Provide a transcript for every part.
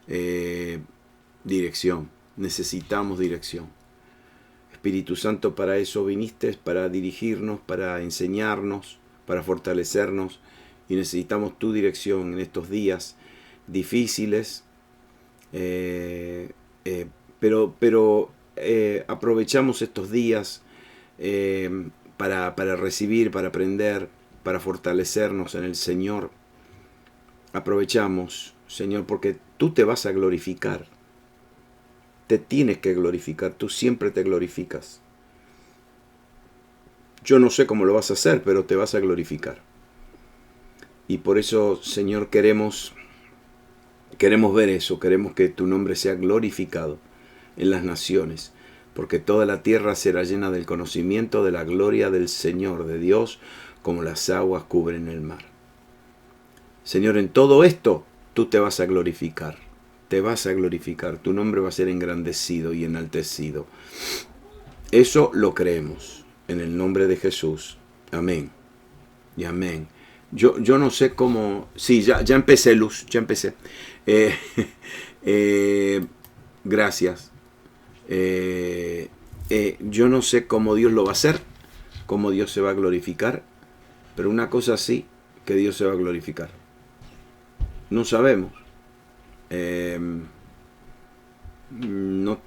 necesitamos dirección. Necesitamos dirección. Espíritu Santo, para eso viniste, para dirigirnos, para enseñarnos, para fortalecernos. Y necesitamos tu dirección en estos días difíciles. Pero aprovechamos estos días para recibir, para aprender, para fortalecernos en el Señor. Aprovechamos, Señor, porque tú te vas a glorificar. Te tienes que glorificar, tú siempre te glorificas. Yo no sé cómo lo vas a hacer, pero te vas a glorificar. Y por eso, Señor, queremos ver eso, queremos que tu nombre sea glorificado en las naciones, porque toda la tierra será llena del conocimiento de la gloria del Señor, de Dios, como las aguas cubren el mar. Señor, en todo esto tú te vas a glorificar. Te vas a glorificar, tu nombre va a ser engrandecido y enaltecido. Eso lo creemos, en el nombre de Jesús. Amén. Y amén. Yo no sé cómo... Sí, ya empecé, Luz, ya empecé. Gracias. Yo no sé cómo Dios lo va a hacer, cómo Dios se va a glorificar, pero una cosa sí, que Dios se va a glorificar. No sabemos. No,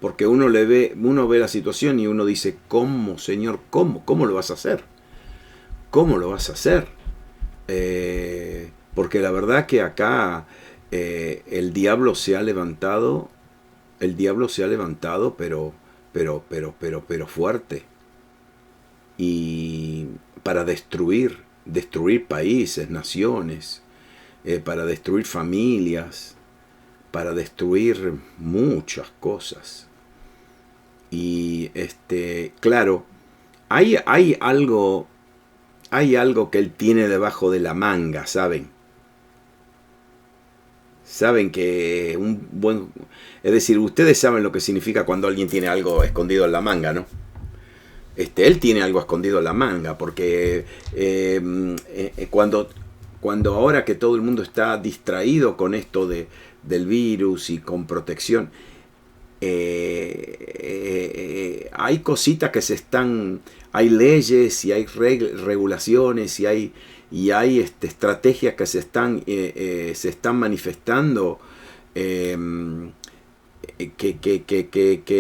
porque uno ve la situación y uno dice, ¿cómo, Señor? ¿Cómo lo vas a hacer? ¿Cómo lo vas a hacer? Porque la verdad que acá el diablo se ha levantado, pero fuerte. Y para destruir países, naciones, para destruir familias, para destruir muchas cosas. Y claro, hay algo que él tiene debajo de la manga, ¿saben? Saben que es decir, ustedes saben lo que significa cuando alguien tiene algo escondido en la manga, ¿no? Él tiene algo escondido en la manga, porque cuando ahora que todo el mundo está distraído con esto del virus y con protección, hay cositas que hay leyes y hay regulaciones y hay estrategias que se están manifestando, que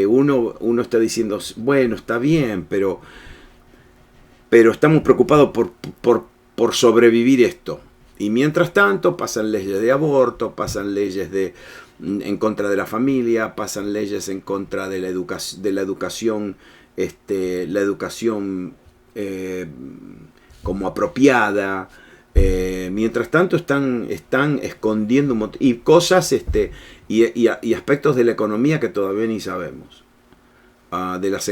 uno está diciendo, bueno, está bien, pero estamos preocupados por sobrevivir esto. Y mientras tanto pasan leyes de aborto, pasan leyes en contra de la familia, pasan leyes en contra de la educación, como apropiada. Mientras tanto están escondiendo un montón, y cosas y aspectos de la economía que todavía ni sabemos. De las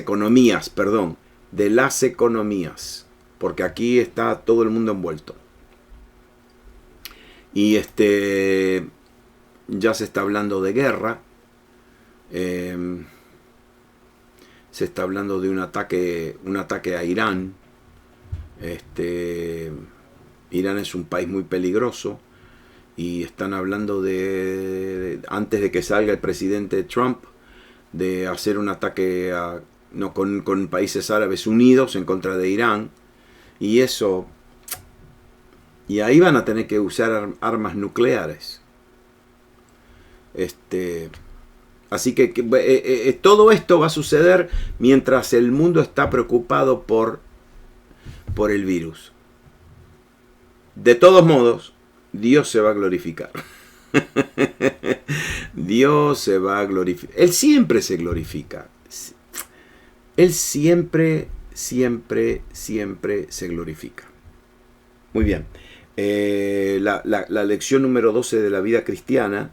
economías, porque aquí está todo el mundo envuelto. Y ya se está hablando de guerra, se está hablando de un ataque a Irán. Irán es un país muy peligroso y están hablando antes de que salga el presidente Trump, de hacer un ataque con países árabes unidos en contra de Irán. Y ahí van a tener que usar armas nucleares. Así que todo esto va a suceder mientras el mundo está preocupado por el virus. De todos modos, Dios se va a glorificar. Dios se va a glorificar. Él siempre se glorifica. Él siempre se glorifica. Muy bien. La lección número 12 de la vida cristiana.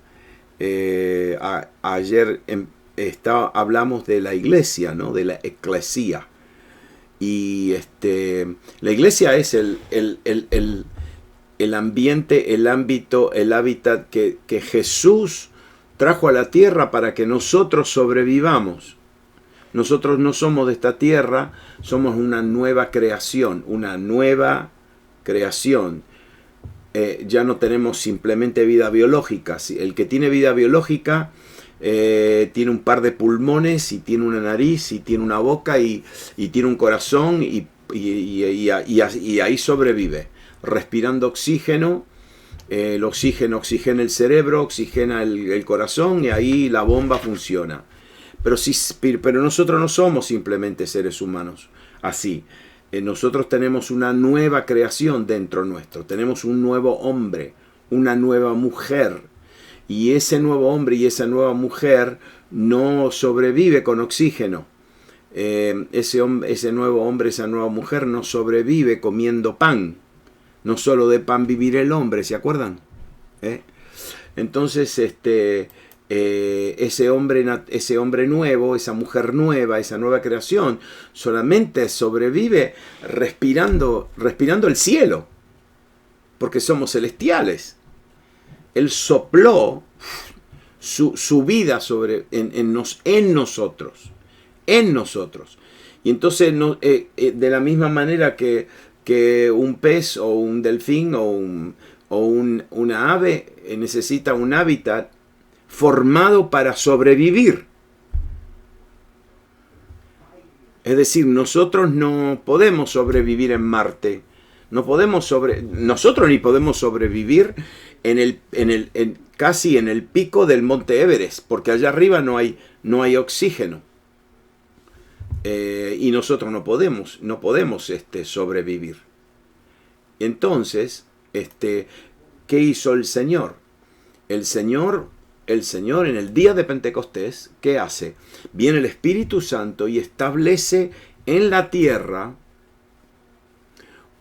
Ayer hablamos de la iglesia, ¿no? De la eclesía. Y la iglesia es el ambiente, el ámbito, el hábitat que Jesús trajo a la tierra para que nosotros sobrevivamos. Nosotros no somos de esta tierra, somos una nueva creación, ya no tenemos simplemente vida biológica. El que tiene vida biológica tiene un par de pulmones y tiene una nariz y tiene una boca y tiene un corazón y ahí sobrevive, respirando oxígeno. El oxígeno oxigena el cerebro, oxigena el corazón y ahí la bomba funciona. Pero nosotros no somos simplemente seres humanos así. Nosotros tenemos una nueva creación dentro nuestro. Tenemos un nuevo hombre, una nueva mujer. Y ese nuevo hombre y esa nueva mujer no sobrevive con oxígeno. Ese nuevo hombre, esa nueva mujer no sobrevive comiendo pan. No solo de pan vivir el hombre, ¿se acuerdan? Entonces, ese hombre nuevo, esa mujer nueva, esa nueva creación, solamente sobrevive respirando el cielo, porque somos celestiales. Él sopló su vida en nosotros. Y entonces, de la misma manera que un pez o un delfín o una ave necesita un hábitat formado para sobrevivir. Es decir, nosotros no podemos sobrevivir en Marte. Nosotros ni podemos sobrevivir casi en el pico del Monte Everest, porque allá arriba no hay oxígeno. Y nosotros no podemos sobrevivir. Entonces, ¿qué hizo el Señor? El Señor en el día de Pentecostés, ¿qué hace? Viene el Espíritu Santo y establece en la tierra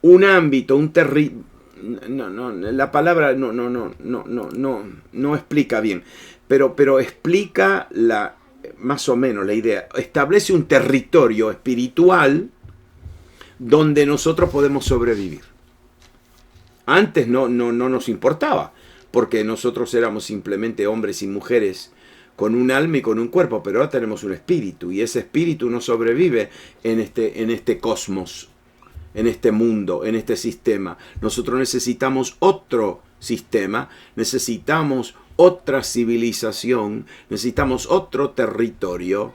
un ámbito, un territorio. La palabra no explica bien, pero explica más o menos la idea. Establece un territorio espiritual donde nosotros podemos sobrevivir. Antes no nos importaba, porque nosotros éramos simplemente hombres y mujeres con un alma y con un cuerpo, pero ahora tenemos un espíritu, y ese espíritu no sobrevive en este cosmos, en este mundo, en este sistema. Nosotros necesitamos otro sistema, necesitamos otra civilización, necesitamos otro territorio.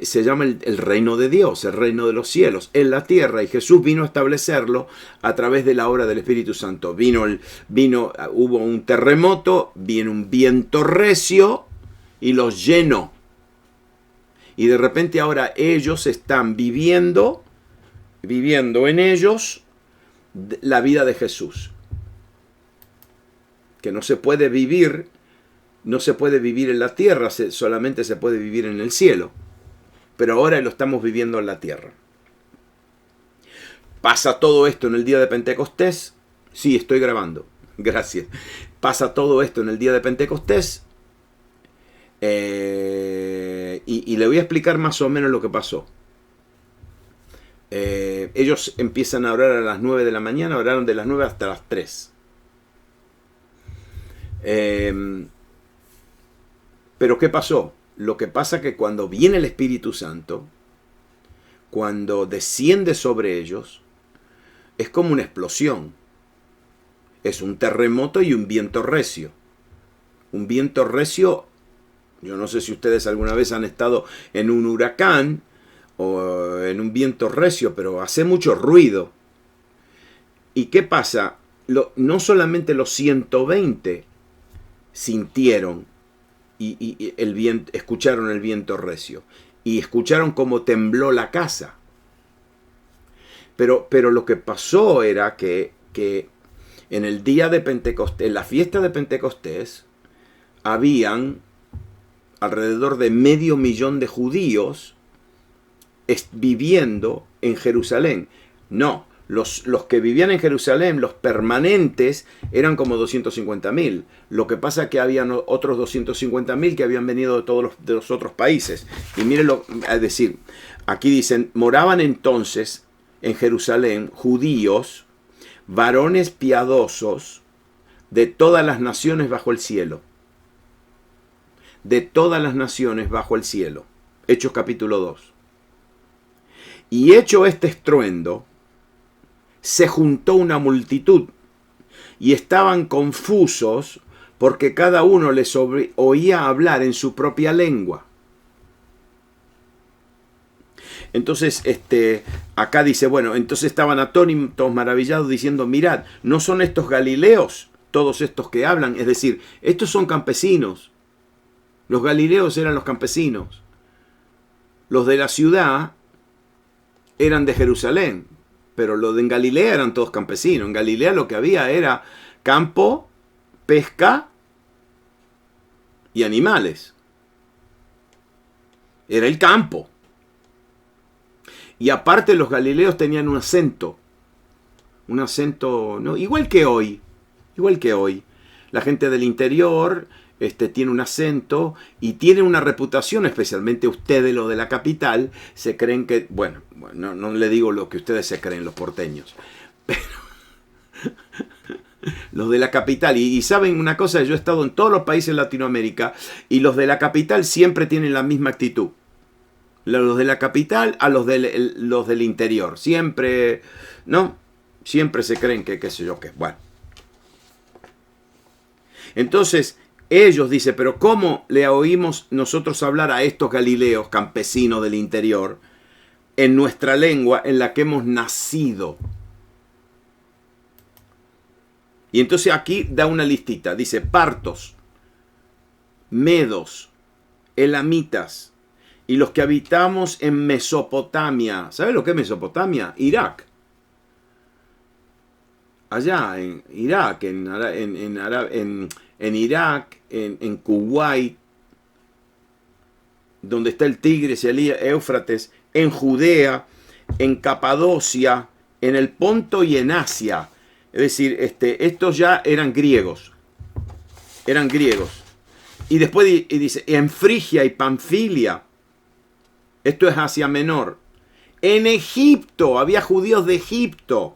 Se llama el reino de Dios, el reino de los cielos, en la tierra, y Jesús vino a establecerlo a través de la obra del Espíritu Santo. Hubo un terremoto, vino un viento recio y los llenó. Y de repente ahora ellos están viviendo en ellos la vida de Jesús. Que no se puede vivir en la tierra, solamente se puede vivir en el cielo. Pero ahora lo estamos viviendo en la tierra. ¿Pasa todo esto en el día de Pentecostés? Sí, estoy grabando. Gracias. Pasa todo esto en el día de Pentecostés. Y le voy a explicar más o menos lo que pasó. Ellos empiezan a orar a las 9 de la mañana, oraron de las 9 hasta las 3. Pero ¿qué pasó? Lo que pasa es que cuando viene el Espíritu Santo, cuando desciende sobre ellos, es como una explosión. Es un terremoto y un viento recio. Un viento recio, yo no sé si ustedes alguna vez han estado en un huracán o en un viento recio, pero hace mucho ruido. ¿Y qué pasa? No solamente los 120 sintieron y escucharon el viento recio, y escucharon cómo tembló la casa. Pero lo que pasó era que en el día de Pentecostés, en la fiesta de Pentecostés, habían alrededor de 500,000 de judíos viviendo en Jerusalén. No, los que vivían en Jerusalén, los permanentes, eran como 250,000. Lo que pasa es que habían otros 250,000 que habían venido de todos los otros países. Y mírenlo, es decir, aquí dicen, moraban entonces en Jerusalén judíos, varones piadosos de todas las naciones bajo el cielo. De todas las naciones bajo el cielo. Hechos capítulo 2. Y hecho este estruendo, se juntó una multitud, y estaban confusos porque cada uno les oía hablar en su propia lengua. Entonces, acá dice, bueno, entonces estaban atónitos, maravillados, diciendo, mirad, ¿no son estos galileos todos estos que hablan? Es decir, estos son campesinos. Los galileos eran los campesinos. Los de la ciudad eran de Jerusalén, pero los de en Galilea eran todos campesinos. En Galilea lo que había era campo, pesca y animales. Era el campo. Y aparte los galileos tenían un acento, ¿no? Igual que hoy. La gente del interior tiene un acento y tiene una reputación, especialmente ustedes, los de la capital, se creen que, bueno, no le digo lo que ustedes se creen, los porteños, pero los de la capital, y saben una cosa, yo he estado en todos los países de Latinoamérica, y los de la capital siempre tienen la misma actitud. Los de la capital a los del interior. Siempre, ¿no? Siempre se creen que qué sé yo qué. Bueno. Entonces, ellos dicen, pero ¿cómo le oímos nosotros hablar a estos galileos, campesinos del interior, en nuestra lengua en la que hemos nacido? Y entonces aquí da una listita. Dice, partos, medos, elamitas, y los que habitamos en Mesopotamia. ¿Sabe lo que es Mesopotamia? Irak. Allá en Irak, en Irak, en Kuwait, donde está el Tigris y el Éufrates, en Judea, en Capadocia, en el Ponto y en Asia. Es decir, estos ya eran griegos. Y después dice, en Frigia y Panfilia. Esto es Asia Menor. En Egipto, había judíos de Egipto.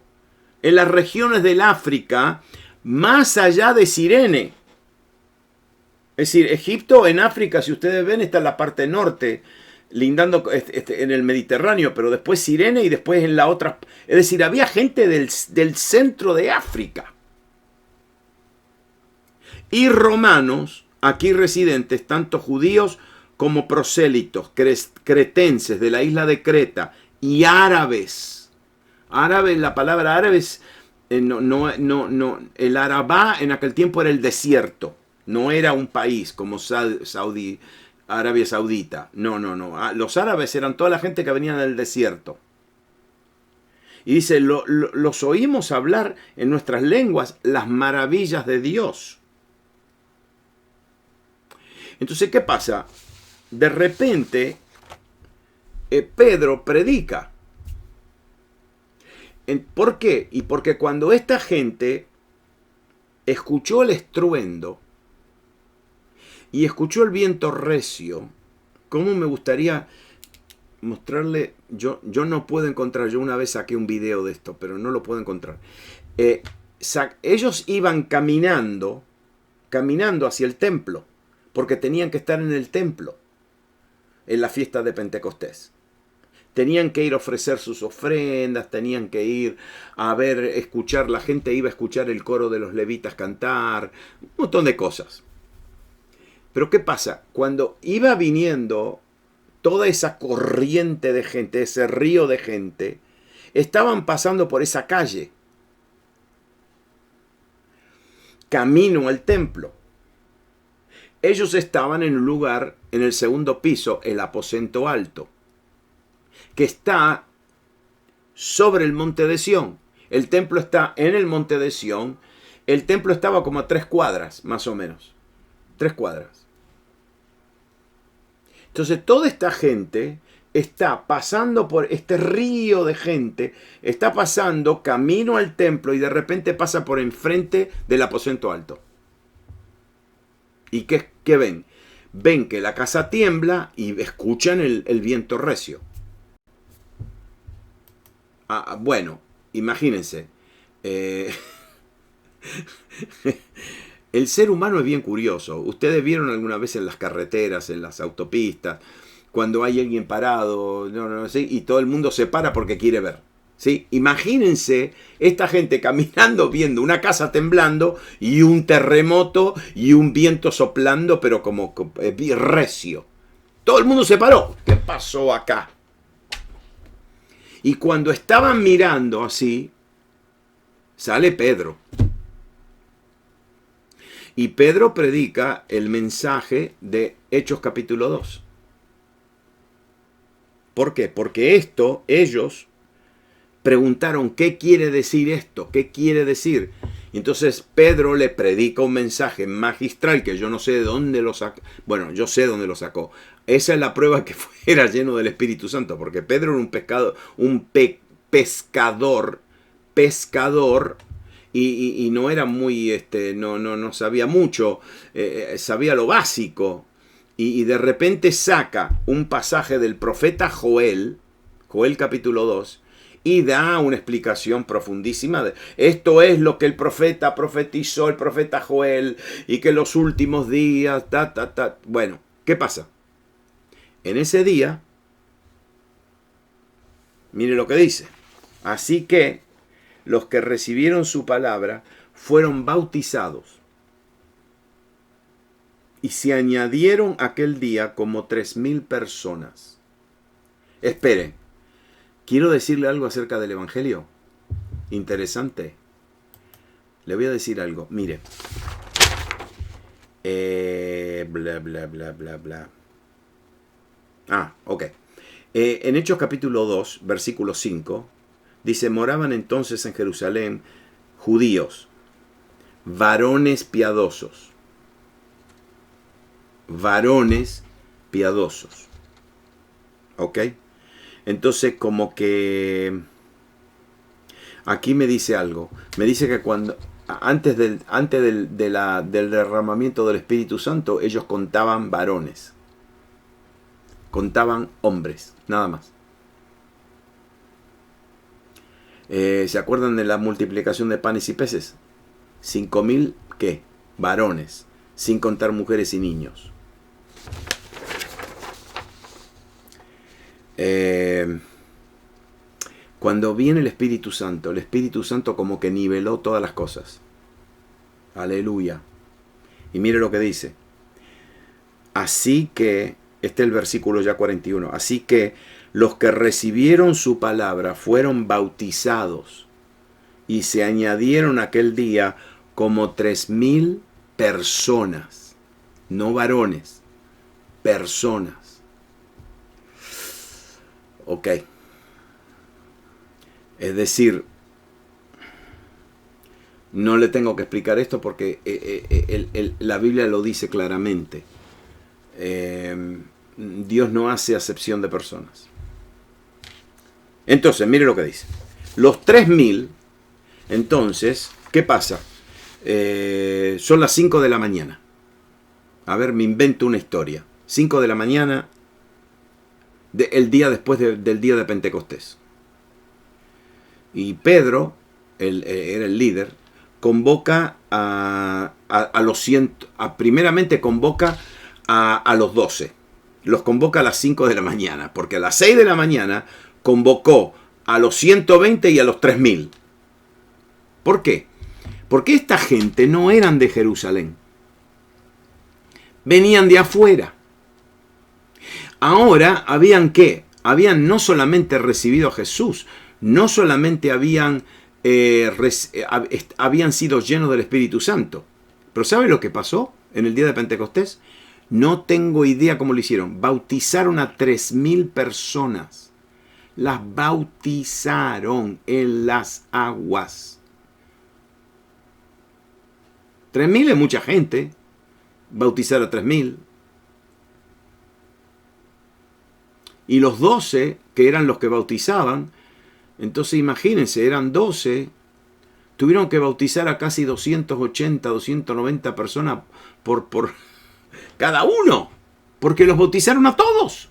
En las regiones del África, más allá de Cirene. Es decir, Egipto en África, si ustedes ven, está en la parte norte, lindando en el Mediterráneo, pero después Cirene y después en la otra. Es decir, había gente del centro de África. Y romanos, aquí residentes, tanto judíos como prosélitos, cretenses de la isla de Creta y árabes. Árabes, la palabra árabes, el Arabá en aquel tiempo era el desierto, no era un país como Arabia Saudita. No. Los árabes eran toda la gente que venía del desierto. Y dice, los oímos hablar en nuestras lenguas las maravillas de Dios. Entonces, ¿qué pasa? De repente, Pedro predica. ¿Por qué? Y porque cuando esta gente escuchó el estruendo y escuchó el viento recio, ¿cómo me gustaría mostrarle? Yo no puedo encontrar, yo una vez saqué un video de esto, pero no lo puedo encontrar. Ellos iban caminando hacia el templo, porque tenían que estar en el templo en la fiesta de Pentecostés. Tenían que ir a ofrecer sus ofrendas, tenían que ir a escuchar, la gente iba a escuchar el coro de los levitas cantar, un montón de cosas. Pero ¿qué pasa? Cuando iba viniendo toda esa corriente de gente, ese río de gente, estaban pasando por esa calle, camino al templo. Ellos estaban en un lugar, en el segundo piso, el aposento alto, que está sobre el monte de Sión. El templo está en el monte de Sión. El templo estaba como a 3 cuadras, más o menos. 3 cuadras. Entonces toda esta gente está pasando por este río de gente, está pasando camino al templo y de repente pasa por enfrente del aposento alto. ¿Y qué ven? Ven que la casa tiembla y escuchan el viento recio. Bueno, imagínense. El ser humano es bien curioso. Ustedes vieron alguna vez en las carreteras, en las autopistas, cuando hay alguien parado, no sé, y todo el mundo se para porque quiere ver. ¿Sí? Imagínense esta gente caminando, viendo una casa temblando y un terremoto y un viento soplando, pero como recio. Todo el mundo se paró. ¿Qué pasó acá? Y cuando estaban mirando así, sale Pedro. Y Pedro predica el mensaje de Hechos capítulo 2. ¿Por qué? Porque ellos preguntaron, ¿qué quiere decir esto? ¿Qué quiere decir? Y entonces Pedro le predica un mensaje magistral que yo no sé de dónde lo sacó. Bueno, yo sé dónde lo sacó. Esa es la prueba que era lleno del Espíritu Santo, porque Pedro era un pescador, y no era muy, no sabía mucho, sabía lo básico. Y de repente saca un pasaje del profeta Joel capítulo 2, y da una explicación profundísima de esto es lo que el profeta profetizó, el profeta Joel, y que los últimos días, Bueno, ¿qué pasa? En ese día, mire lo que dice. Así que los que recibieron su palabra fueron bautizados. Y se añadieron aquel día como 3,000 personas. Espere, quiero decirle algo acerca del Evangelio. Interesante. Le voy a decir algo. Mire. Ok. En Hechos capítulo 2, versículo 5, dice, moraban entonces en Jerusalén judíos, varones piadosos. Varones piadosos. ¿Ok? Entonces, como que aquí me dice algo. Me dice que antes del derramamiento del Espíritu Santo, ellos contaban varones. Contaban hombres, nada más. ¿Se acuerdan de la multiplicación de panes y peces? 5,000, ¿qué? Varones, sin contar mujeres y niños. Cuando viene el Espíritu Santo como que niveló todas las cosas. Aleluya. Y mire lo que dice. Así que, este es el versículo ya 41, así que los que recibieron su palabra fueron bautizados y se añadieron aquel día como 3,000 personas, no varones, personas. Ok. Es decir, no le tengo que explicar esto porque la Biblia lo dice claramente. Dios no hace acepción de personas. Entonces, mire lo que dice. Los 3,000, entonces, ¿qué pasa? Son las 5 de la mañana. A ver, me invento una historia. 5 de la mañana, el día después del día de Pentecostés. Y Pedro, era el líder, convoca a los 100, primeramente convoca a los 12. Los convoca a las 5 de la mañana, porque a las 6 de la mañana convocó a los 120 y a los 3,000. ¿Por qué? Porque esta gente no eran de Jerusalén. Venían de afuera. Ahora habían ¿qué? Habían no solamente recibido a Jesús, no solamente habían sido llenos del Espíritu Santo. Pero ¿sabe lo que pasó en el día de Pentecostés? No tengo idea cómo lo hicieron. Bautizaron a 3,000 personas. Las bautizaron en las aguas. 3,000 es mucha gente. Bautizar a 3,000. Y los 12, que eran los que bautizaban, entonces imagínense, eran 12, tuvieron que bautizar a casi 280, 290 personas por cada uno, porque los bautizaron a todos.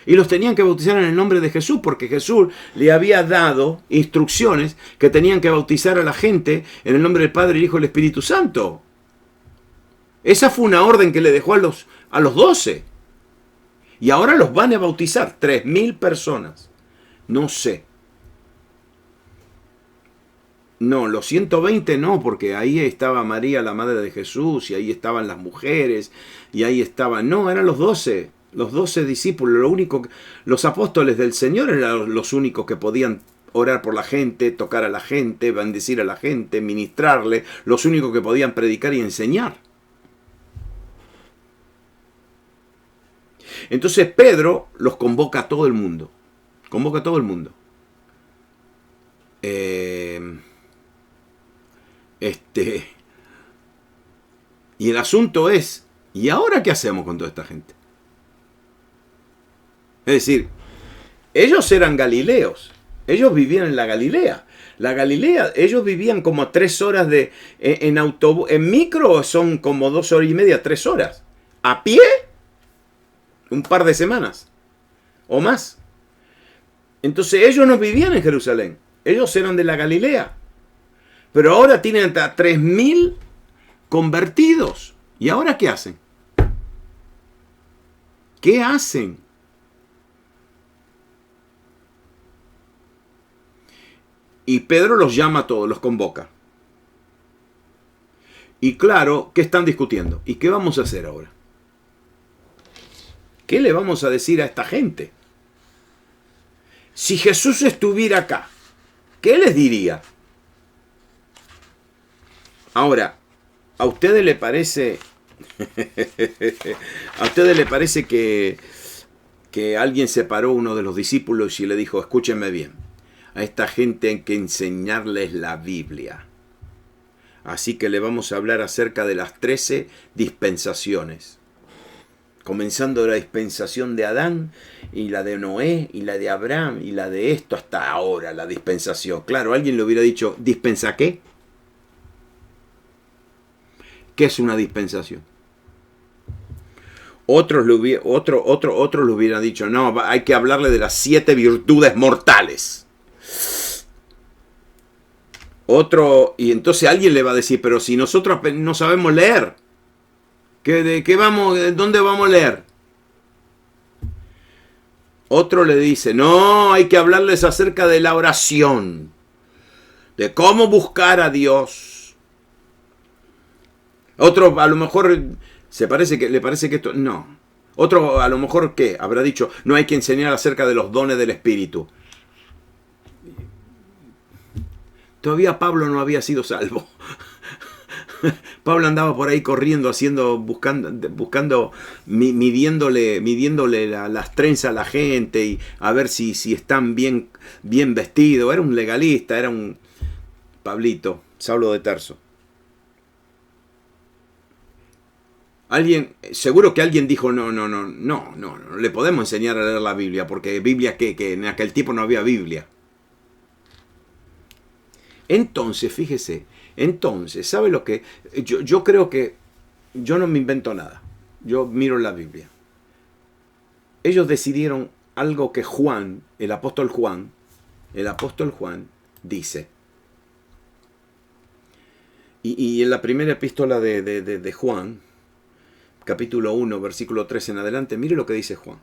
Y los tenían que bautizar en el nombre de Jesús, porque Jesús le había dado instrucciones que tenían que bautizar a la gente en el nombre del Padre, el Hijo y el Espíritu Santo. Esa fue una orden que le dejó a los 12. Y ahora los van a bautizar, 3.000 personas. No sé. No, los 120 no, porque ahí estaba María, la madre de Jesús, y ahí estaban las mujeres, y ahí estaban... No, eran los 12 discípulos. Los apóstoles del Señor eran los únicos que podían orar por la gente, tocar a la gente, bendecir a la gente, ministrarle, los únicos que podían predicar y enseñar. Entonces Pedro los convoca a todo el mundo. Convoca a todo el mundo. Y el asunto es, ¿y ahora qué hacemos con toda esta gente? Es decir, ellos eran galileos. Ellos vivían en la Galilea. La Galilea, ellos vivían como a 3 horas en autobús. En micro son como 2 horas y media, 3 horas. A pie, un par de semanas o más. Entonces ellos no vivían en Jerusalén. Ellos eran de la Galilea. Pero ahora tienen hasta 3.000 convertidos. ¿Y ahora qué hacen? ¿Qué hacen? Y Pedro los llama a todos, los convoca. Y claro, ¿qué están discutiendo? ¿Y qué vamos a hacer ahora? ¿Qué le vamos a decir a esta gente? Si Jesús estuviera acá, ¿qué les diría? Ahora, ¿a ustedes le parece... ¿A ustedes le parece que alguien separó a uno de los discípulos y le dijo, escúchenme bien, a esta gente hay que enseñarles la Biblia? Así que le vamos a hablar acerca de las 13 dispensaciones. Comenzando de la dispensación de Adán, y la de Noé, y la de Abraham, y la de esto hasta ahora, la dispensación. Claro, alguien le hubiera dicho, ¿dispensa qué? ¿Qué es una dispensación? Otros le hubieran dicho, no, hay que hablarle de las 7 virtudes mortales. Y entonces alguien le va a decir, pero si nosotros no sabemos leer, ¿dónde vamos a leer? Otro le dice, no, hay que hablarles acerca de la oración, de cómo buscar a Dios. Otro a lo mejor le parece que esto, no. Otro a lo mejor, ¿qué? Habrá dicho, no hay que enseñar acerca de los dones del Espíritu. Todavía Pablo no había sido salvo. Pablo andaba por ahí corriendo, buscando, midiéndole las trenzas a la gente y a ver si están bien vestidos. Era un legalista, era un Pablito, Saulo de Tarso. Seguro que alguien dijo, no le podemos enseñar a leer la Biblia, porque Biblia que en aquel tiempo no había Biblia. Entonces, fíjese, ¿sabe lo que? Yo creo que yo no me invento nada. Yo miro la Biblia. Ellos decidieron algo que Juan, el apóstol Juan dice. Y en la primera epístola de Juan, capítulo 1, versículo 3 en adelante, mire lo que dice Juan.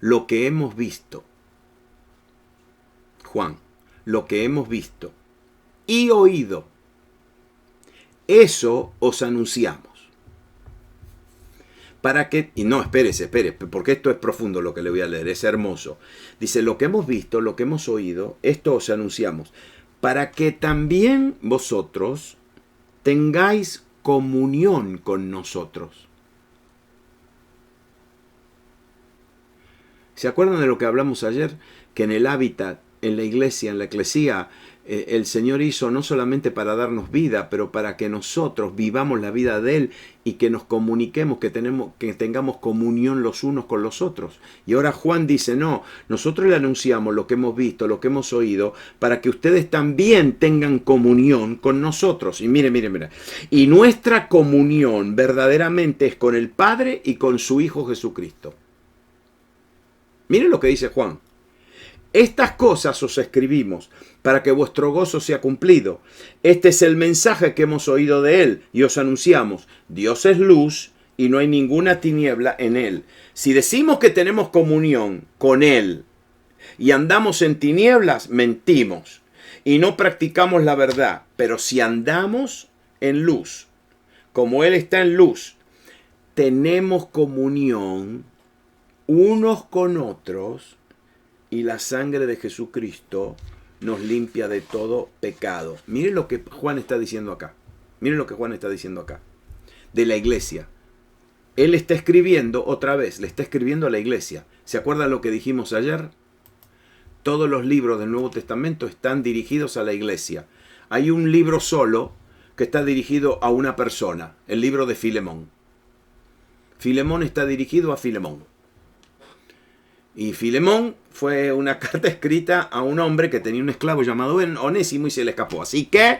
Lo que hemos visto. Juan, lo que hemos visto y oído, eso os anunciamos. Para que, y no, espérese, porque esto es profundo lo que le voy a leer, es hermoso. Dice, lo que hemos visto, lo que hemos oído, esto os anunciamos, para que también vosotros tengáis comunión con nosotros. ¿Se acuerdan de lo que hablamos ayer? Que en el hábitat, en la iglesia, en la eclesía, el Señor hizo no solamente para darnos vida, pero para que nosotros vivamos la vida de Él y que nos comuniquemos, que tengamos comunión los unos con los otros. Y ahora Juan dice, no, nosotros le anunciamos lo que hemos visto, lo que hemos oído, para que ustedes también tengan comunión con nosotros. Y mire. Y nuestra comunión verdaderamente es con el Padre y con su Hijo Jesucristo. Miren lo que dice Juan. Estas cosas os escribimos para que vuestro gozo sea cumplido. Este es el mensaje que hemos oído de Él y os anunciamos. Dios es luz y no hay ninguna tiniebla en él. Si decimos que tenemos comunión con él y andamos en tinieblas, mentimos y no practicamos la verdad. Pero si andamos en luz, como él está en luz, tenemos comunión unos con otros y la sangre de Jesucristo nos limpia de todo pecado. Miren lo que Juan está diciendo acá. Miren lo que Juan está diciendo acá. De la iglesia. Él está escribiendo otra vez, le está escribiendo a la iglesia. ¿Se acuerdan lo que dijimos ayer? Todos los libros del Nuevo Testamento están dirigidos a la iglesia. Hay un libro solo que está dirigido a una persona, el libro de Filemón. Filemón está dirigido a Filemón. Y Filemón fue una carta escrita a un hombre que tenía un esclavo llamado Onésimo y se le escapó. Así que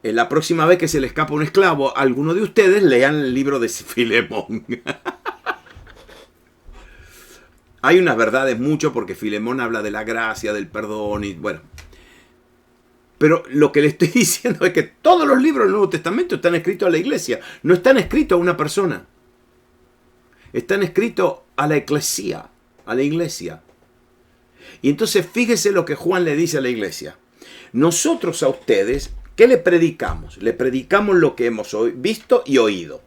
la próxima vez que se le escapa un esclavo a alguno de ustedes, lean el libro de Filemón. Hay unas verdades mucho porque Filemón habla de la gracia, del perdón y bueno. Pero lo que le estoy diciendo es que todos los libros del Nuevo Testamento están escritos a la iglesia. No están escritos a una persona. Están escritos a la eclesía, a la iglesia. Y entonces fíjese lo que Juan le dice a la iglesia. Nosotros a ustedes, ¿qué le predicamos? Le predicamos lo que hemos visto y oído.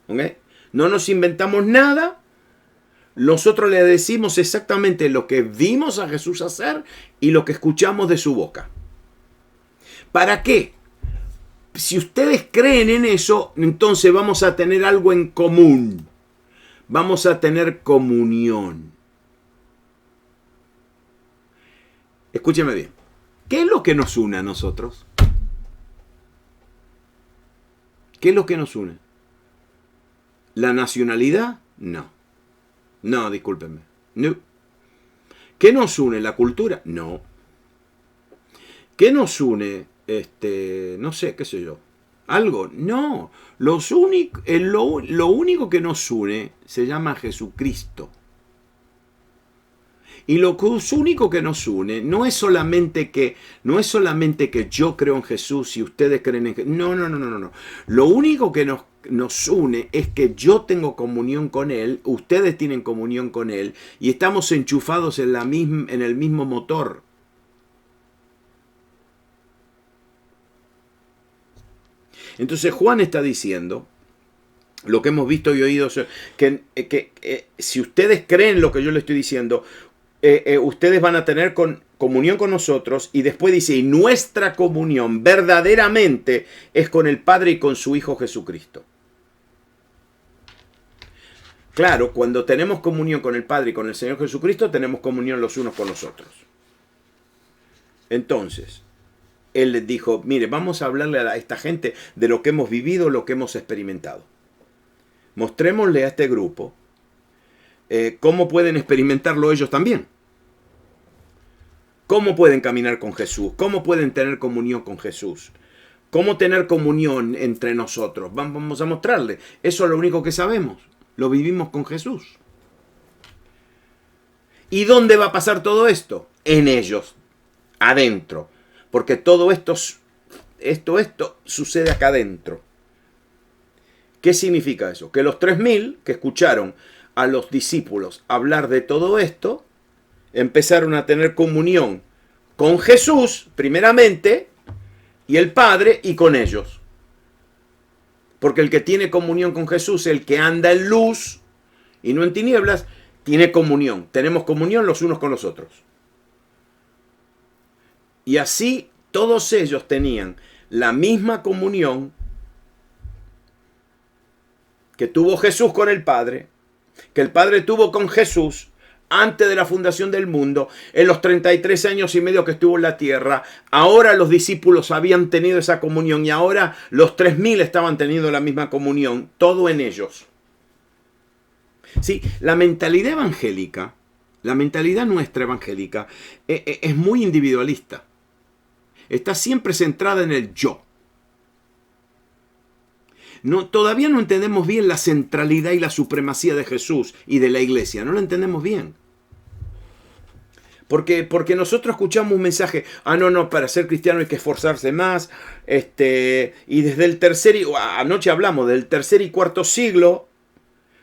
¿Okay? No nos inventamos nada. Nosotros le decimos exactamente lo que vimos a Jesús hacer y lo que escuchamos de su boca. ¿Para qué? Si ustedes creen en eso, entonces vamos a tener algo en común. Vamos a tener comunión. Escúcheme bien. ¿Qué es lo que nos une a nosotros? ¿Qué es lo que nos une? ¿La nacionalidad? No. No, discúlpenme. No. ¿Qué nos une? ¿La cultura? No. ¿Qué nos une? No sé, qué sé yo. ¿Algo? No. Lo único que nos une se llama Jesucristo. Y lo único que nos une no es solamente que yo creo en Jesús y ustedes creen en Jesús. No. Lo único que nos une es que yo tengo comunión con Él, ustedes tienen comunión con Él y estamos enchufados en el mismo motor. Entonces Juan está diciendo lo que hemos visto y oído, que si ustedes creen lo que yo les estoy diciendo, ustedes van a tener comunión con nosotros. Y después dice, y nuestra comunión verdaderamente es con el Padre y con su Hijo Jesucristo. Claro, cuando tenemos comunión con el Padre y con el Señor Jesucristo, tenemos comunión los unos con los otros. Entonces, Él les dijo, mire, vamos a hablarle a esta gente de lo que hemos vivido, lo que hemos experimentado. Mostrémosle a este grupo cómo pueden experimentarlo ellos también. Cómo pueden caminar con Jesús, cómo pueden tener comunión con Jesús, cómo tener comunión entre nosotros. Vamos a mostrarle. Eso es lo único que sabemos. Lo vivimos con Jesús. ¿Y dónde va a pasar todo esto? En ellos, adentro. Porque todo esto sucede acá adentro. ¿Qué significa eso? Que los 3.000 que escucharon a los discípulos hablar de todo esto, empezaron a tener comunión con Jesús, primeramente, y el Padre, y con ellos. Porque el que tiene comunión con Jesús, el que anda en luz y no en tinieblas, tiene comunión. Tenemos comunión los unos con los otros. Y así todos ellos tenían la misma comunión que tuvo Jesús con el Padre, que el Padre tuvo con Jesús antes de la fundación del mundo, en los 33 años y medio que estuvo en la tierra. Ahora los discípulos habían tenido esa comunión y ahora los 3.000 estaban teniendo la misma comunión, todo en ellos. Sí, la mentalidad evangélica, la mentalidad nuestra evangélica es muy individualista. Está siempre centrada en el yo. Todavía no entendemos bien la centralidad y la supremacía de Jesús y de la iglesia. No lo entendemos bien. Porque nosotros escuchamos un mensaje, no, para ser cristiano hay que esforzarse más, y desde el anoche hablamos del tercer y cuarto siglo,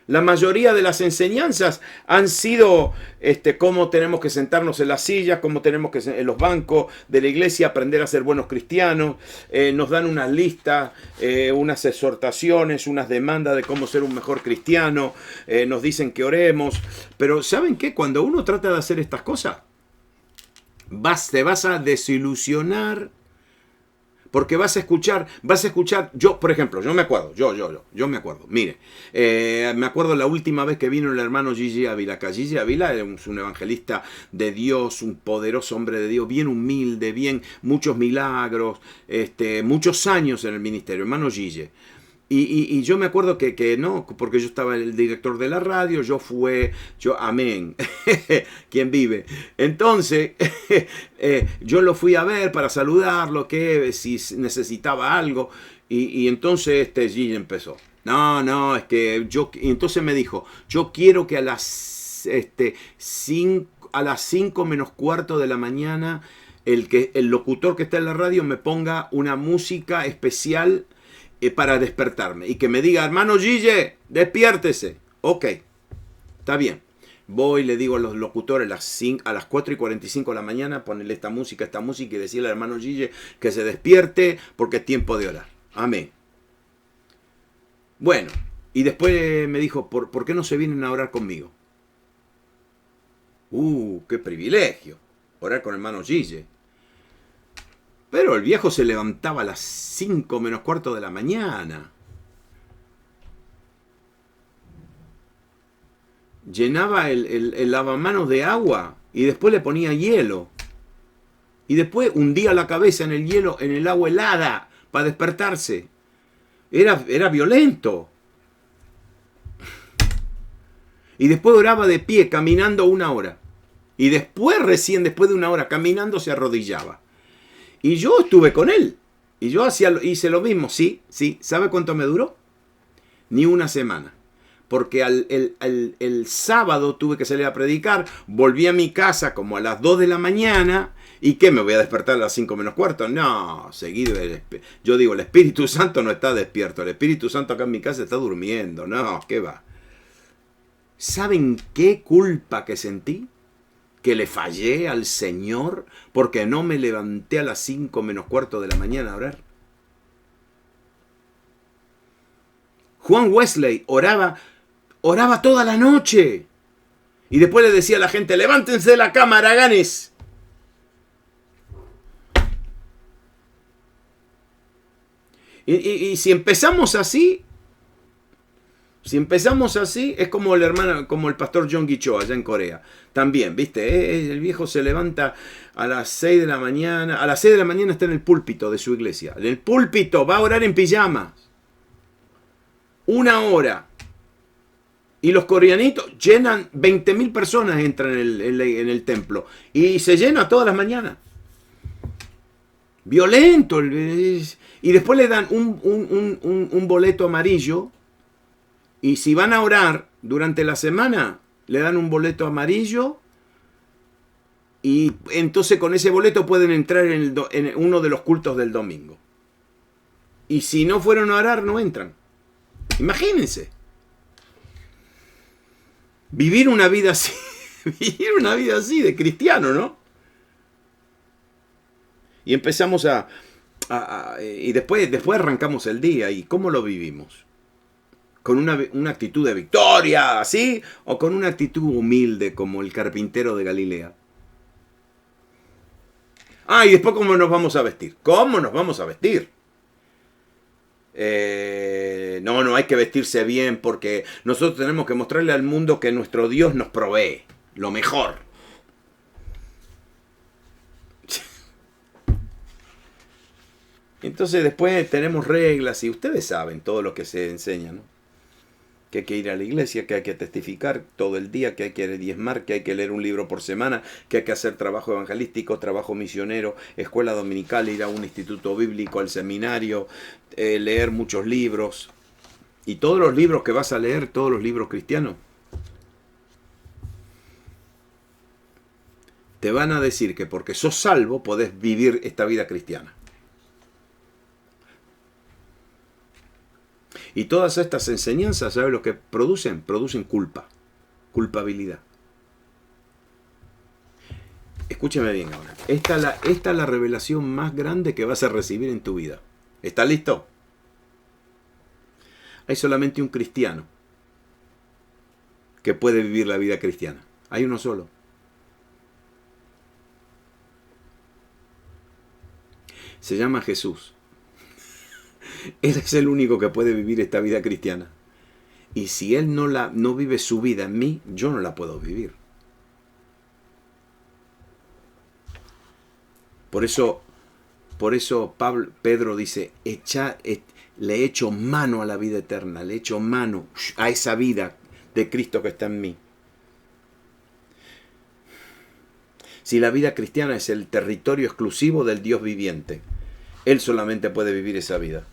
la mayoría de las enseñanzas han sido cómo tenemos que sentarnos en las sillas, cómo tenemos que en los bancos de la iglesia aprender a ser buenos cristianos. Nos dan unas listas, unas exhortaciones, unas demandas de cómo ser un mejor cristiano. Nos dicen que oremos. Pero ¿saben qué? Cuando uno trata de hacer estas cosas, te vas a desilusionar. Porque vas a escuchar, yo, por ejemplo, yo me acuerdo, mire, me acuerdo la última vez que vino el hermano Gigi Ávila acá. Gigi Ávila es un evangelista de Dios, un poderoso hombre de Dios, bien humilde, muchos milagros, muchos años en el ministerio, hermano Gigi. Y yo me acuerdo que no, porque yo estaba el director de la radio, amén, quien vive. Entonces, yo lo fui a ver para saludarlo, que si necesitaba algo, y entonces Gigi empezó. No, es que y entonces me dijo, yo quiero que a las 5 menos cuarto de la mañana, el locutor que está en la radio me ponga una música especial para despertarme y que me diga, hermano Gille, despiértese. Ok, está bien. Voy, le digo a los locutores a las 4:45 de la mañana, ponerle esta música y decirle al hermano Gille que se despierte porque es tiempo de orar. Amén. Bueno, y después me dijo, ¿por qué no se vienen a orar conmigo? ¡Qué privilegio! Orar con el hermano Gille. Pero el viejo se levantaba a las 5 menos cuarto de la mañana. Llenaba el lavamanos de agua y después le ponía hielo. Y después hundía la cabeza en el hielo, en el agua helada, para despertarse. Era violento. Y después oraba de pie, caminando 1 hora. Y después de 1 hora, caminando, se arrodillaba. Y yo estuve con él. Y yo hice lo mismo. Sí. ¿Sabe cuánto me duró? Ni 1 semana. Porque el sábado tuve que salir a predicar. Volví a mi casa como a las 2 de la mañana. ¿Y qué? ¿Me voy a despertar a las 5 menos cuarto? No, seguido. Yo digo, el Espíritu Santo no está despierto. El Espíritu Santo acá en mi casa está durmiendo. No, ¿qué va? ¿Saben qué culpa que sentí? Que le fallé al Señor porque no me levanté a las 5 menos cuarto de la mañana a orar. Juan Wesley oraba toda la noche. Y después le decía a la gente, levántense de la cama, haraganes. Y si empezamos así, es como el pastor John Guicho allá en Corea. También, ¿viste? El viejo se levanta a las 6 de la mañana. A las 6 de la mañana está en el púlpito de su iglesia. En el púlpito, va a orar en pijamas. 1 hora. Y los coreanitos llenan, 20.000 personas entran en el templo. Y se llena todas las mañanas. Violento. Y después le dan un boleto amarillo. Y si van a orar durante la semana, le dan un boleto amarillo. Y entonces con ese boleto pueden entrar en uno de los cultos del domingo. Y si no fueron a orar, no entran. Imagínense. Vivir una vida así. Vivir una vida así de cristiano, ¿no? Y empezamos y después arrancamos el día. ¿Y cómo lo vivimos? ¿Con una actitud de victoria, así? ¿O con una actitud humilde como el carpintero de Galilea? Y después, ¿cómo nos vamos a vestir? ¿Cómo nos vamos a vestir? No hay que vestirse bien porque nosotros tenemos que mostrarle al mundo que nuestro Dios nos provee lo mejor. Entonces después tenemos reglas y ustedes saben todo lo que se enseña, ¿no? Que hay que ir a la iglesia, que hay que testificar todo el día, que hay que diezmar, que hay que leer un libro por semana, que hay que hacer trabajo evangelístico, trabajo misionero, escuela dominical, ir a un instituto bíblico, al seminario, leer muchos libros. Y todos los libros que vas a leer, todos los libros cristianos, te van a decir que porque sos salvo podés vivir esta vida cristiana. Y todas estas enseñanzas, ¿sabes lo que producen? Producen culpa, culpabilidad. Escúcheme bien ahora. Esta es la revelación más grande que vas a recibir en tu vida. ¿Estás listo? Hay solamente un cristiano que puede vivir la vida cristiana. Hay uno solo. Se llama Jesús. Él es el único que puede vivir esta vida cristiana. Y si Él no vive su vida en mí, yo no la puedo vivir. Por eso Pedro dice, le he hecho mano a la vida eterna, le he hecho mano a esa vida de Cristo que está en mí. Si la vida cristiana es el territorio exclusivo del Dios viviente, Él solamente puede vivir esa vida.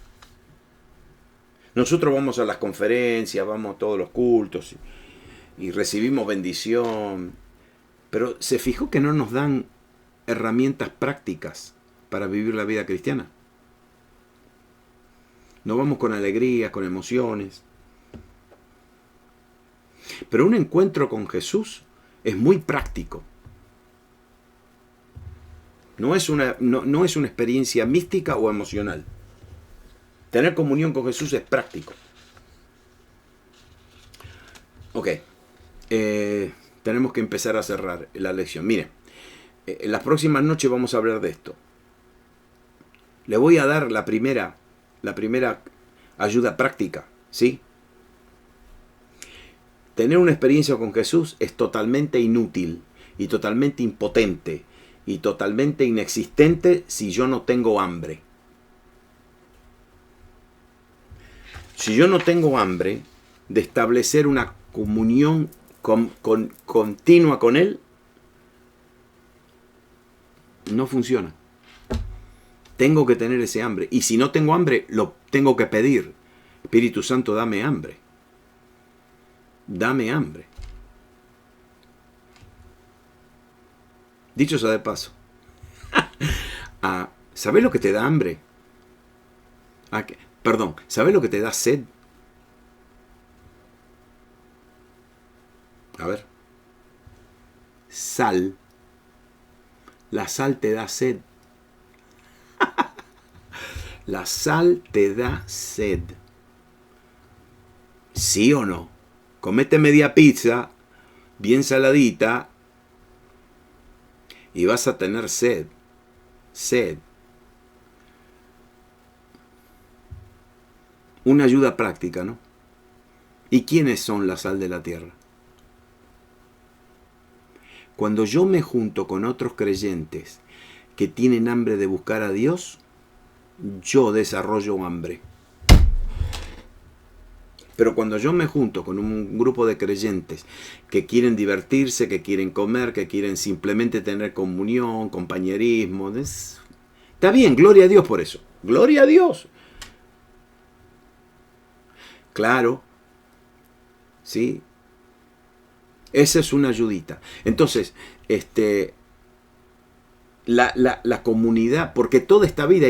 Nosotros vamos a las conferencias, vamos a todos los cultos y recibimos bendición, pero ¿se fijó que no nos dan herramientas prácticas para vivir la vida cristiana? No vamos con alegrías, con emociones. Pero un encuentro con Jesús es muy práctico. No es una experiencia mística o emocional. Tener comunión con Jesús es práctico. Ok. Tenemos que empezar a cerrar la lección. Miren, en las próximas noches vamos a hablar de esto. Le voy a dar la primera ayuda práctica, ¿sí? Tener una experiencia con Jesús es totalmente inútil y totalmente impotente y totalmente inexistente si yo no tengo hambre. Si yo no tengo hambre de establecer una comunión continua con Él, no funciona. Tengo que tener ese hambre. Y si no tengo hambre, lo tengo que pedir. Espíritu Santo, dame hambre. Dame hambre. Dicho sea de paso. ¿Sabes lo que te da hambre? Perdón, ¿sabes lo que te da sed? A ver. Sal. La sal te da sed. La sal te da sed. ¿Sí o no? Comete media pizza, bien saladita, y vas a tener sed. Sed. Una ayuda práctica, ¿no? ¿Y quiénes son la sal de la tierra? Cuando yo me junto con otros creyentes que tienen hambre de buscar a Dios, yo desarrollo hambre. Pero cuando yo me junto con un grupo de creyentes que quieren divertirse, que quieren comer, que quieren simplemente tener comunión, compañerismo, está bien, gloria a Dios por eso. Gloria a Dios. Claro. Sí. Esa es una ayudita. Entonces, la comunidad, porque toda esta vida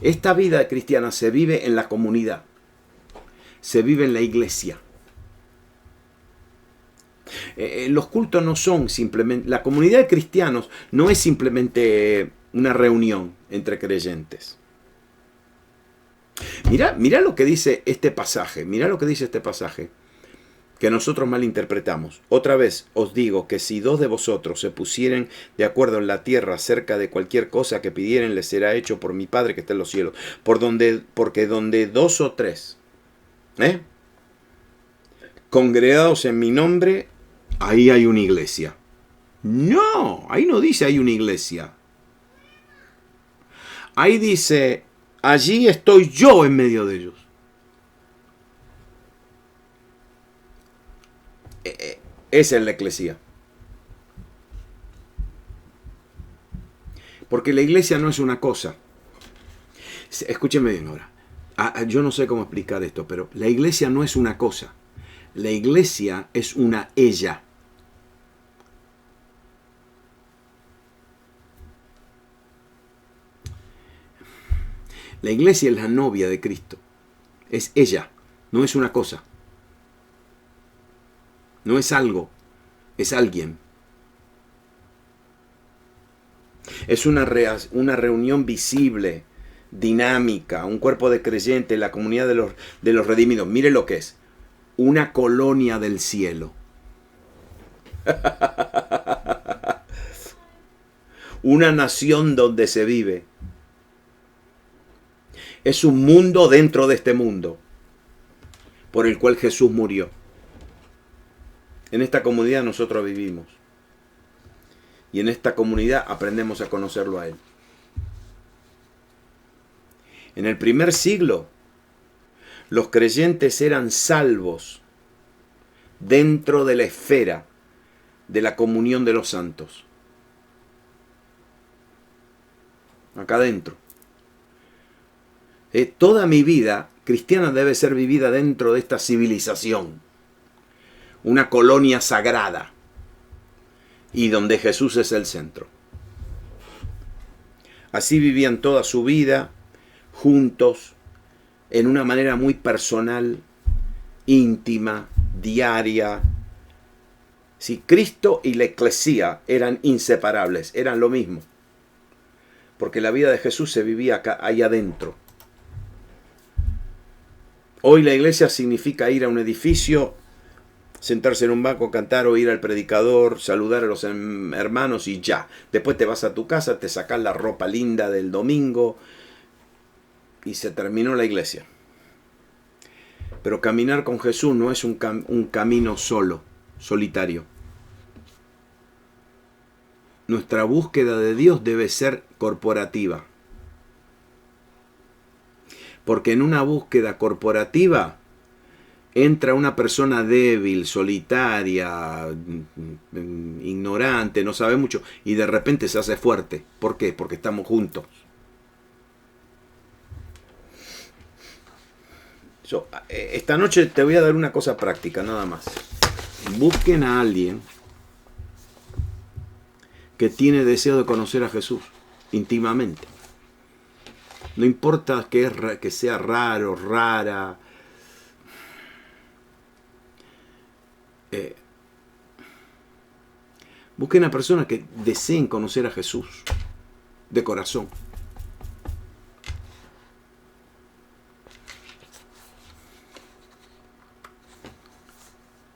esta vida cristiana se vive en la comunidad, se vive en la iglesia. Los cultos no son simplemente, la comunidad de cristianos no es simplemente una reunión entre creyentes. Mira lo que dice este pasaje, que nosotros malinterpretamos. Otra vez os digo que si 2 de vosotros se pusieren de acuerdo en la tierra acerca de cualquier cosa que pidieren, les será hecho por mi Padre que está en los cielos. Porque donde 2 o 3 congregados en mi nombre, ahí hay una iglesia. No, ahí no dice hay una iglesia. Ahí dice, allí estoy yo en medio de ellos. Esa es la eclesía. Porque la iglesia no es una cosa. Escúcheme bien ahora. Yo no sé cómo explicar esto, pero la iglesia no es una cosa. La iglesia es una ella. La iglesia es la novia de Cristo. Es ella, no es una cosa. No es algo, es alguien. Es una reunión visible, dinámica, un cuerpo de creyentes, la comunidad de los redimidos. Mire lo que es. Una colonia del cielo. Una nación donde se vive. Es un mundo dentro de este mundo por el cual Jesús murió. En esta comunidad nosotros vivimos. Y en esta comunidad aprendemos a conocerlo a Él. En el primer siglo, los creyentes eran salvos dentro de la esfera de la comunión de los santos. Acá adentro. Toda mi vida cristiana debe ser vivida dentro de esta civilización. Una colonia sagrada. Y donde Jesús es el centro. Así vivían toda su vida juntos, en una manera muy personal, íntima, diaria. Si Cristo y la Eclesía eran inseparables, eran lo mismo. Porque la vida de Jesús se vivía acá, ahí adentro. Hoy la iglesia significa ir a un edificio, sentarse en un banco, cantar, oír al predicador, saludar a los hermanos y ya. Después te vas a tu casa, te sacas la ropa linda del domingo y se terminó la iglesia. Pero caminar con Jesús no es un camino solo, solitario. Nuestra búsqueda de Dios debe ser corporativa. Porque en una búsqueda corporativa entra una persona débil, solitaria, ignorante, no sabe mucho, y de repente se hace fuerte. ¿Por qué? Porque estamos juntos. Esta noche te voy a dar una cosa práctica, nada más. Busquen a alguien que tiene deseo de conocer a Jesús íntimamente. No importa que sea raro, rara. Busquen a personas que deseen conocer a Jesús de corazón.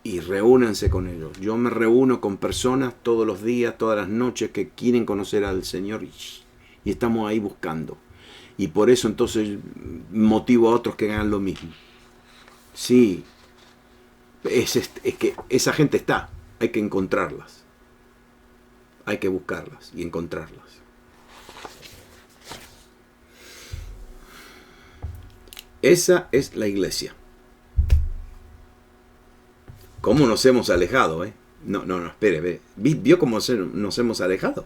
Y reúnanse con ellos. Yo me reúno con personas todos los días, todas las noches que quieren conocer al Señor y estamos ahí buscando. Y por eso entonces motivo a otros que hagan lo mismo. Sí, es que esa gente está, hay que encontrarlas. Hay que buscarlas y encontrarlas. Esa es la iglesia. ¿Cómo nos hemos alejado? No, espere. ¿Vio cómo nos hemos alejado?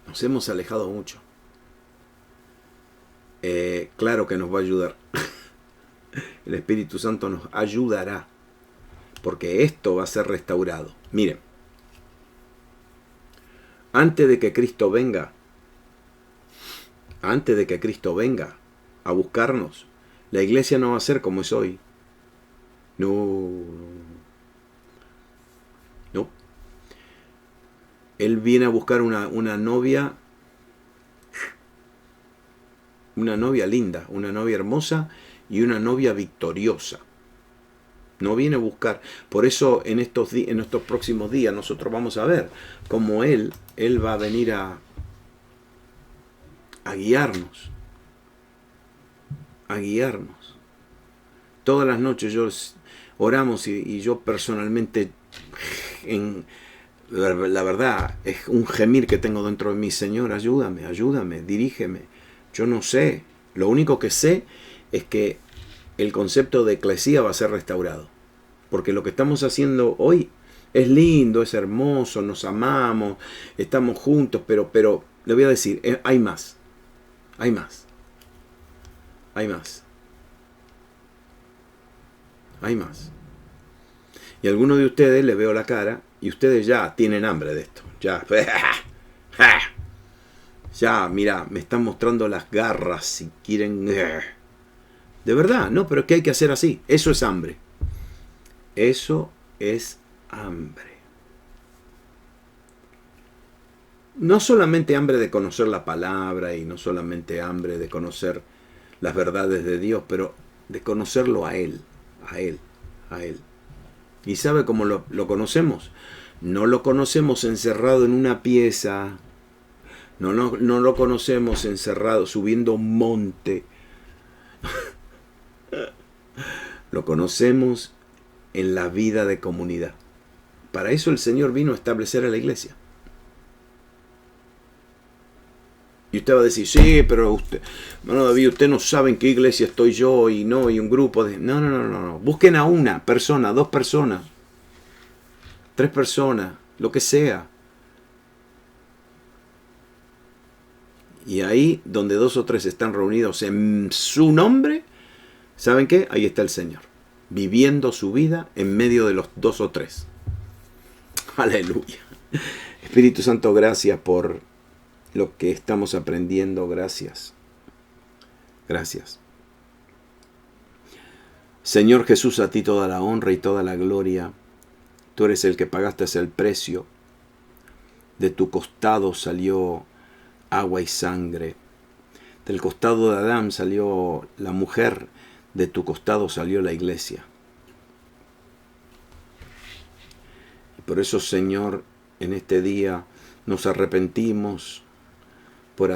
Nos hemos alejado mucho. Claro que nos va a ayudar. El Espíritu Santo nos ayudará. Porque esto va a ser restaurado. Miren. Antes de que Cristo venga a buscarnos, la iglesia no va a ser como es hoy. No. Él viene a buscar una novia linda, una novia hermosa y una novia victoriosa. No viene a buscar. Por eso en estos próximos días nosotros vamos a ver cómo Él va a venir a guiarnos. A guiarnos. Todas las noches oramos y yo personalmente, la verdad, es un gemir que tengo dentro de mí. Señor, ayúdame, dirígeme. Yo no sé. Lo único que sé es que el concepto de eclesía va a ser restaurado. Porque lo que estamos haciendo hoy es lindo, es hermoso, nos amamos, estamos juntos, pero le voy a decir, hay más. Hay más. Y a algunos de ustedes les veo la cara y ustedes ya tienen hambre de esto. Ya. Ya, mira, me están mostrando las garras si quieren. De verdad, no, pero es que hay que hacer así. Eso es hambre. Eso es hambre. No solamente hambre de conocer la palabra y no solamente hambre de conocer las verdades de Dios, pero de conocerlo a Él, a Él, a Él. ¿Y sabe cómo lo conocemos? No lo conocemos encerrado en una pieza, no lo conocemos encerrado subiendo un monte, lo conocemos en la vida de comunidad. Para eso el Señor vino a establecer a la iglesia. Y usted va a decir, sí, pero usted, hermano David, usted no sabe en qué iglesia estoy yo y no, y un grupo de... No. Busquen a una persona, 2 personas, 3 personas, lo que sea. Y ahí, donde 2 o 3 están reunidos en su nombre, ¿saben qué? Ahí está el Señor, viviendo su vida en medio de los 2 o 3. Aleluya. Espíritu Santo, gracias por lo que estamos aprendiendo. Gracias. Gracias. Señor Jesús, a ti toda la honra y toda la gloria. Tú eres el que pagaste el precio. De tu costado salió agua y sangre. Del costado de Adán salió la mujer. De tu costado salió la iglesia. Y por eso, Señor, en este día nos arrepentimos por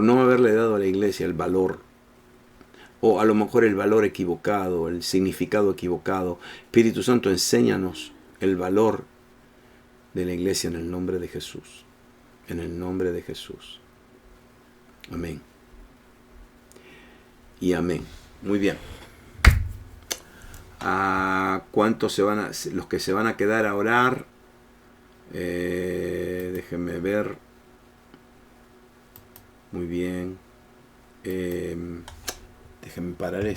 no haberle dado a la iglesia el valor, o a lo mejor el valor equivocado, el significado equivocado. Espíritu Santo, enséñanos el valor de la iglesia en el nombre de Jesús. En el nombre de Jesús. Amén. Y amén. Muy bien. ¿Cuántos los que se van a quedar a orar? Déjenme ver. Muy bien. Déjenme parar esto.